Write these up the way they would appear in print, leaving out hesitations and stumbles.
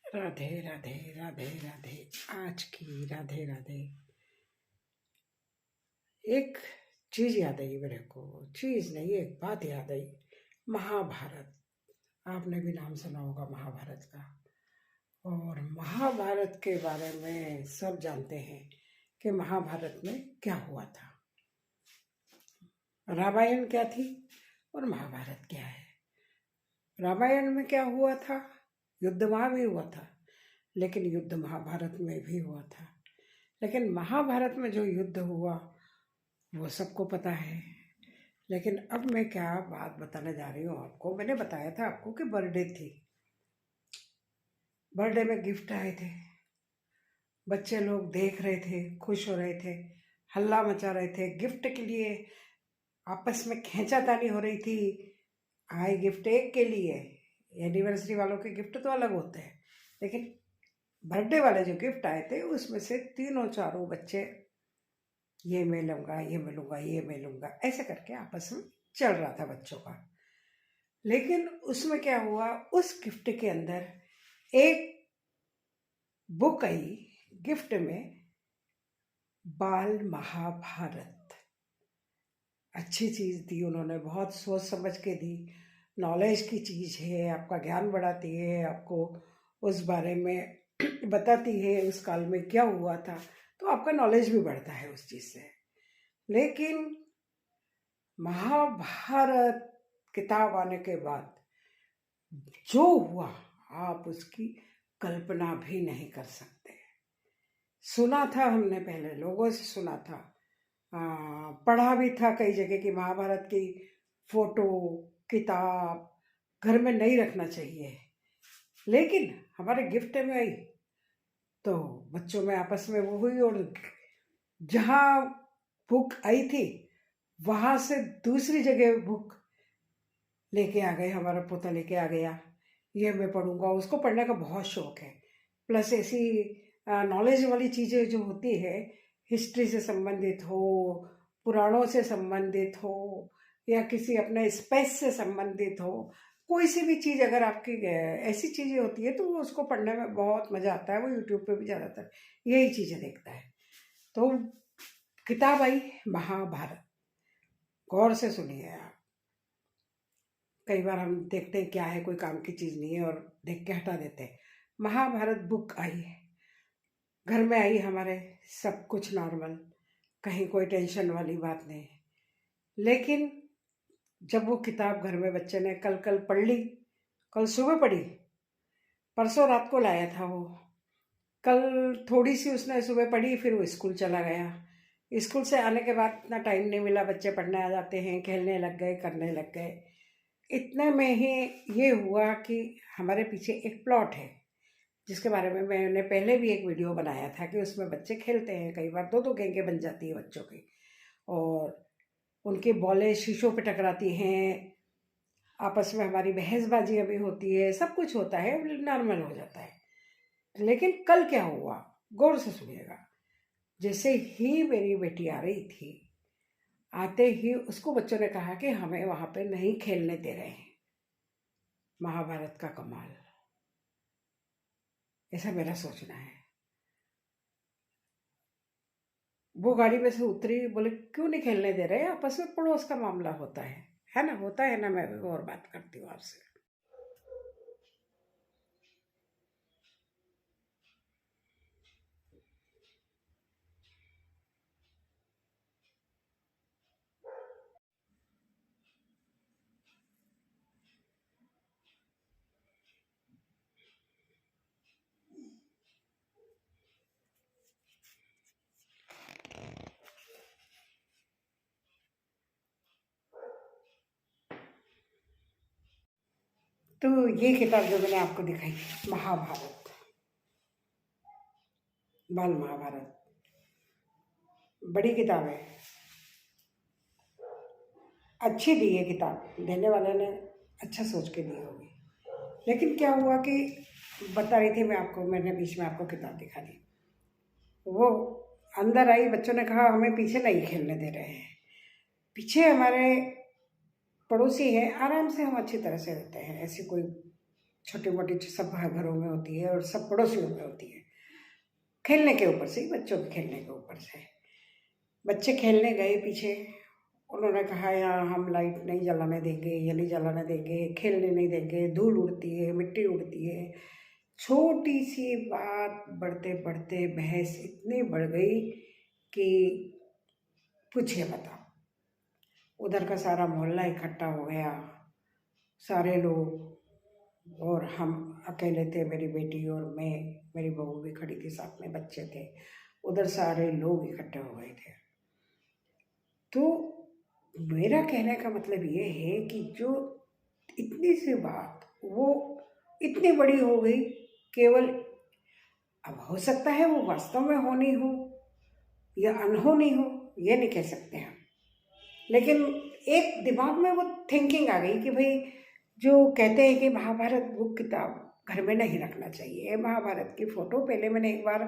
राधे राधे राधे राधे। आज की राधे राधे एक चीज याद आई मेरे को। चीज नहीं, एक बात याद आई। महाभारत, आपने भी नाम सुना होगा महाभारत का। और महाभारत के बारे में सब जानते हैं कि महाभारत में क्या हुआ था। रामायण क्या थी और महाभारत क्या है। रामायण में क्या हुआ था, युद्ध वहाँ भी हुआ था, लेकिन युद्ध महाभारत में भी हुआ था। लेकिन महाभारत में जो युद्ध हुआ वो सबको पता है। लेकिन अब मैं क्या बात बताने जा रही हूँ आपको। मैंने बताया था आपको कि बर्थडे थी, बर्थडे में गिफ्ट आए थे, बच्चे लोग देख रहे थे, खुश हो रहे थे, हल्ला मचा रहे थे। गिफ्ट के लिए आपस में खींचातानी हो रही थी। आए गिफ्ट एक के लिए। एनिवर्सरी वालों के गिफ्ट तो अलग होते हैं, लेकिन बर्थडे वाले जो गिफ्ट आए थे उसमें से तीनों चारों बच्चे ये मैं लूँगा, ये मैं लूँगा, ये मैं लूँगा, ऐसे करके आपस में चल रहा था बच्चों का। लेकिन उसमें क्या हुआ, उस गिफ्ट के अंदर एक बुक आई गिफ्ट में, बाल महाभारत। अच्छी चीज़ दी उन्होंने, बहुत सोच समझ के दी। नॉलेज की चीज़ है, आपका ज्ञान बढ़ाती है, आपको उस बारे में बताती है उस काल में क्या हुआ था, तो आपका नॉलेज भी बढ़ता है उस चीज़ से। लेकिन महाभारत किताब आने के बाद जो हुआ आप उसकी कल्पना भी नहीं कर सकते। सुना था हमने, पहले लोगों से सुना था, पढ़ा भी था कई जगह कि महाभारत की फोटो किताब घर में नहीं रखना चाहिए। लेकिन हमारे गिफ्ट में आई तो बच्चों में आपस में वो हुई, और जहाँ बुक आई थी वहाँ से दूसरी जगह बुक लेके आ गए। हमारा पोता लेके आ गया, ये मैं पढ़ूंगा। उसको पढ़ने का बहुत शौक है। प्लस ऐसी नॉलेज वाली चीज़ें जो होती है, हिस्ट्री से संबंधित हो, पुराणों से संबंधित हो, या किसी अपने स्पेस से संबंधित हो, कोई सी भी चीज़ अगर आपकी ऐसी चीज़ें होती है तो वो उसको पढ़ने में बहुत मज़ा आता है। वो यूट्यूब पे भी ज़्यादातर यही चीज़ें देखता है। तो किताब आई महाभारत, गौर से सुनिए आप। कई बार हम देखते हैं क्या है, कोई काम की चीज़ नहीं है और देख के हटा देते हैं। महाभारत बुक आई, घर में आई हमारे, सब कुछ नॉर्मल, कहीं कोई टेंशन वाली बात नहीं। लेकिन जब वो किताब घर में बच्चे ने कल कल पढ़ ली, कल सुबह पढ़ी, परसों रात को लाया था वो, कल थोड़ी सी उसने सुबह पढ़ी, फिर वो स्कूल चला गया। स्कूल से आने के बाद इतना टाइम नहीं मिला, बच्चे पढ़ने आ जाते हैं, खेलने लग गए, करने लग गए। इतने में ही ये हुआ कि हमारे पीछे एक प्लॉट है जिसके बारे में मैंने पहले भी एक वीडियो बनाया था कि उसमें बच्चे खेलते हैं, कई बार दो दो गैंगे बन जाती है बच्चों की, और उनकी बॉलें शीशों पे टकराती हैं, आपस में हमारी बहसबाजियाँ भी होती है, सब कुछ होता है, नॉर्मल हो जाता है। लेकिन कल क्या हुआ, गौर से सुनिएगा। जैसे ही मेरी बेटी आ रही थी, आते ही उसको बच्चों ने कहा कि हमें वहाँ पे नहीं खेलने दे रहे हैं। महाभारत का कमाल, ऐसा मेरा सोचना है। वो गाड़ी में से उतरी, बोले क्यों नहीं खेलने दे रहे, आपस में पड़ोस का मामला होता है ना, होता है ना। मैं और बात करती हूँ आपसे। तो ये किताब जो मैंने आपको दिखाई, महाभारत, बाल महाभारत, बड़ी किताब है, अच्छी दी है किताब, देने वाले ने अच्छा सोच के दी होगी। लेकिन क्या हुआ कि बता रही थी मैं आपको, मैंने बीच में आपको किताब दिखा दी। वो अंदर आई, बच्चों ने कहा हमें पीछे नहीं खेलने दे रहे हैं। पीछे हमारे पड़ोसी हैं, आराम से हम अच्छी तरह से रहते हैं, ऐसी कोई छोटी मोटी सब घरों में होती है और सब पड़ोसियों में होती है। खेलने के ऊपर से, बच्चों के खेलने के ऊपर से। बच्चे खेलने गए पीछे, उन्होंने कहा यहाँ हम लाइट नहीं जलाने देंगे, ये नहीं जलाने देंगे, खेलने नहीं देंगे, धूल उड़ती है, मिट्टी उड़ती है। छोटी सी बात बढ़ते बढ़ते बहस इतनी बढ़ गई कि पूछिए बताओ। उधर का सारा मोहल्ला इकट्ठा हो गया, सारे लोग, और हम अकेले थे, मेरी बेटी और मैं, मेरी बहू भी खड़ी थी साथ में, बच्चे थे। उधर सारे लोग इकट्ठे हो गए थे। तो मेरा कहने का मतलब ये है कि जो इतनी सी बात वो इतनी बड़ी हो गई, केवल अब हो सकता है वो वास्तव में होनी हो या अनहोनी हो, ये नहीं कह सकते हम, लेकिन एक दिमाग में वो थिंकिंग आ गई कि भाई जो कहते हैं कि महाभारत बुक किताब घर में नहीं रखना चाहिए। महाभारत की फ़ोटो, पहले मैंने एक बार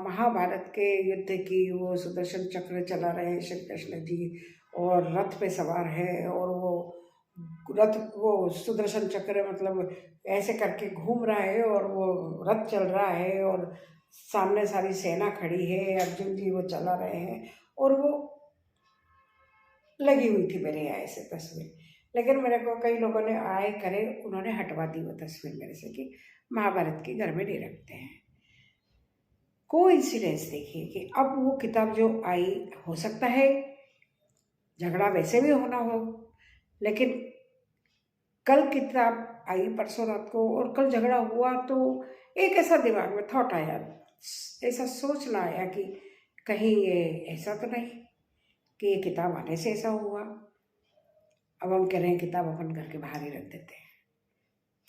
महाभारत के युद्ध की, वो सुदर्शन चक्र चला रहे हैं श्री कृष्ण जी और रथ पे सवार है, और वो रथ, वो सुदर्शन चक्र मतलब ऐसे करके घूम रहा है और वो रथ चल रहा है और सामने सारी सेना खड़ी है, अर्जुन जी वो चला रहे हैं और वो लगी हुई थी मेरे यहाँ ऐसे तस्वीर। लेकिन मेरे को कई लोगों ने आए करे, उन्होंने हटवा दी वो तस्वीर मेरे से कि महाभारत की घर में नहीं रखते हैं। कोइंसिडेंस देखिए कि अब वो किताब जो आई, हो सकता है झगड़ा वैसे भी होना हो, लेकिन कल किताब आई परसों रात को और कल झगड़ा हुआ, तो एक ऐसा दिमाग में थॉट आया, ऐसा सोचना आया कि कहीं ये ऐसा तो नहीं कि ये किताब आने से ऐसा हुआ। अब हम कह रहे हैं किताब अपन घर के बाहर ही रख देते हैं,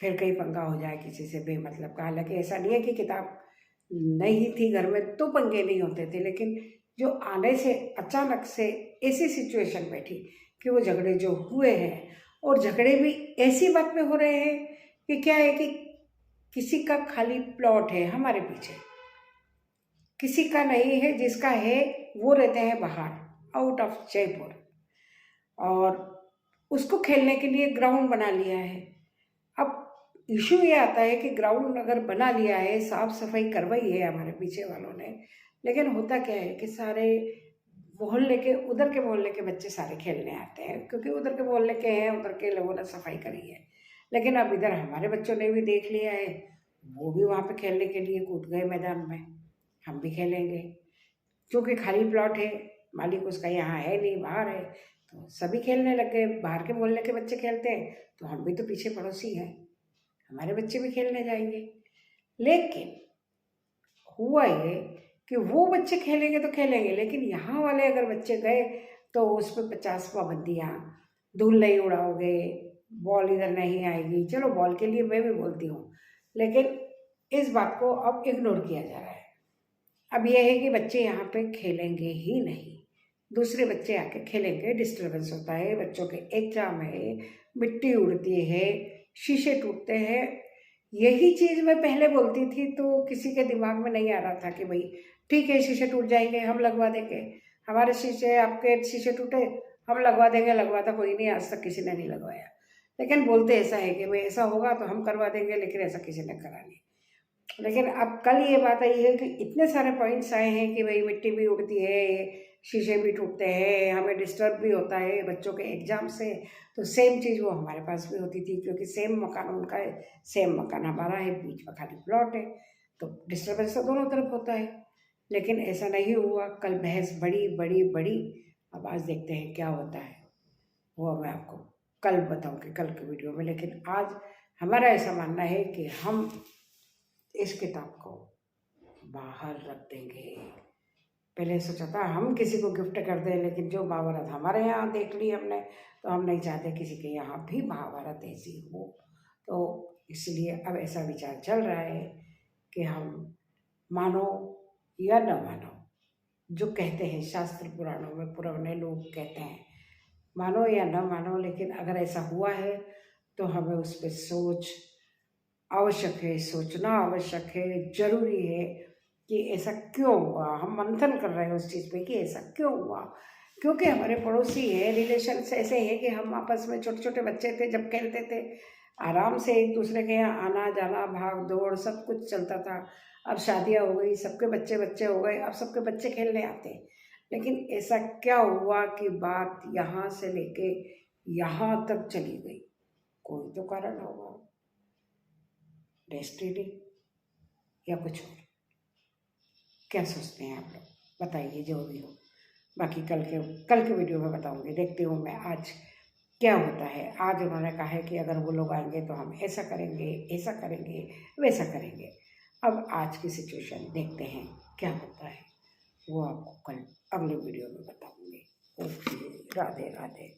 फिर कहीं पंगा हो जाए किसी से बेमतलब का। हालांकि ऐसा नहीं है कि किताब नहीं थी घर में तो पंगे नहीं होते थे, लेकिन जो आने से अचानक से ऐसी सिचुएशन बैठी कि वो झगड़े जो हुए हैं, और झगड़े भी ऐसी बात में हो रहे हैं कि क्या है कि किसी का खाली प्लॉट है हमारे पीछे, किसी का नहीं है, जिसका है वो रहते हैं बाहर, आउट ऑफ जयपुर, और उसको खेलने के लिए ग्राउंड बना लिया है। अब इशू ये आता है कि ग्राउंड अगर बना लिया है, साफ सफाई करवाई है हमारे पीछे वालों ने, लेकिन होता क्या है कि सारे मोहल्ले के, उधर के मोहल्ले के बच्चे सारे खेलने आते हैं, क्योंकि उधर के मोहल्ले के हैं, उधर के लोगों ने सफाई करी है। लेकिन अब इधर हमारे बच्चों ने भी देख लिया है, वो भी वहाँ पे खेलने के लिए कूद गए मैदान में, हम भी खेलेंगे। क्योंकि खाली प्लॉट है, मालिक उसका यहाँ है नहीं, बाहर है, तो सभी खेलने लग गए। बाहर के मोहल्ले के बच्चे खेलते हैं तो हम भी तो पीछे पड़ोसी हैं, हमारे बच्चे भी खेलने जाएंगे। लेकिन हुआ ये कि वो बच्चे खेलेंगे तो खेलेंगे, लेकिन यहाँ वाले अगर बच्चे गए तो उस पर 50 पाबंदियाँ, धूल नहीं उड़ाओगे, बॉल इधर नहीं आएगी। चलो बॉल के लिए मैं भी बोलती हूँ, लेकिन इस बात को अब इग्नोर किया जा रहा है। अब यह है कि बच्चे यहाँ पे खेलेंगे ही नहीं, दूसरे बच्चे आके खेलेंगे, डिस्टर्बेंस होता है, बच्चों के एग्जाम है, मिट्टी उड़ती है, शीशे टूटते हैं। यही चीज़ मैं पहले बोलती थी तो किसी के दिमाग में नहीं आ रहा था कि भाई ठीक है शीशे टूट जाएंगे, हम लगवा देंगे, हमारे शीशे आपके शीशे टूटे हम लगवा देंगे। लगवाता कोई नहीं, आज तक किसी ने नहीं लगवाया, लेकिन बोलते ऐसा है कि भाई ऐसा होगा तो हम करवा देंगे, लेकिन ऐसा किसी ने करा नहीं। लेकिन अब कल ये बात आई है कि इतने सारे पॉइंट्स आए हैं कि भाई मिट्टी भी उड़ती है, शीशे भी टूटते हैं, हमें डिस्टर्ब भी होता है बच्चों के एग्जाम से। तो सेम चीज़ वो हमारे पास भी होती थी, क्योंकि सेम मकान उनका है, सेम मकान हमारा है, बीच में खाली प्लॉट है, तो डिस्टर्बेंस तो दोनों तरफ होता है। लेकिन ऐसा नहीं हुआ, कल बहस बड़ी बड़ी बड़ी। अब आज देखते हैं क्या होता है, वो मैं आपको कल बताऊँगी, कल की वीडियो में। लेकिन आज हमारा ऐसा मानना है कि हम इस किताब को बाहर रख देंगे। पहले सोचा था हम किसी को गिफ्ट कर दें, लेकिन जो महाभारत हमारे यहाँ देख ली हमने, तो हम नहीं चाहते किसी के यहाँ भी महाभारत ऐसी हो। तो इसलिए अब ऐसा विचार चल रहा है कि हम मानो या न मानो, जो कहते हैं शास्त्र पुराणों में पुराने लोग कहते हैं, मानो या न मानो, लेकिन अगर ऐसा हुआ है तो हमें उस पर सोच आवश्यक है, सोचना आवश्यक है, जरूरी है कि ऐसा क्यों हुआ। हम मंथन कर रहे हैं उस चीज़ पे कि ऐसा क्यों हुआ, क्योंकि हमारे पड़ोसी हैं, रिलेशन ऐसे हैं कि हम आपस में छोटे छोटे बच्चे थे जब खेलते थे, आराम से एक दूसरे के यहाँ आना जाना, भाग दौड़ सब कुछ चलता था। अब शादियाँ हो गई, सबके बच्चे बच्चे हो गए, अब सबके बच्चे खेलने आते हैं। लेकिन ऐसा क्या हुआ कि बात यहाँ से लेके यहाँ तक चली गई? कोई तो कारण होगा, डेस्टिनी या कुछ और। क्या सोचते हैं आप लोग? बताइए जो भी हो। बाकी कल के वीडियो में बताऊंगी। देखती हूँ मैं आज क्या होता है। आज उन्होंने कहा है कि अगर वो लोग आएंगे तो हम ऐसा करेंगे, ऐसा करेंगे, वैसा करेंगे। अब आज की सिचुएशन देखते हैं क्या होता है, वो आपको कल अगले वीडियो में बताऊंगी। ओके, राधे राधे।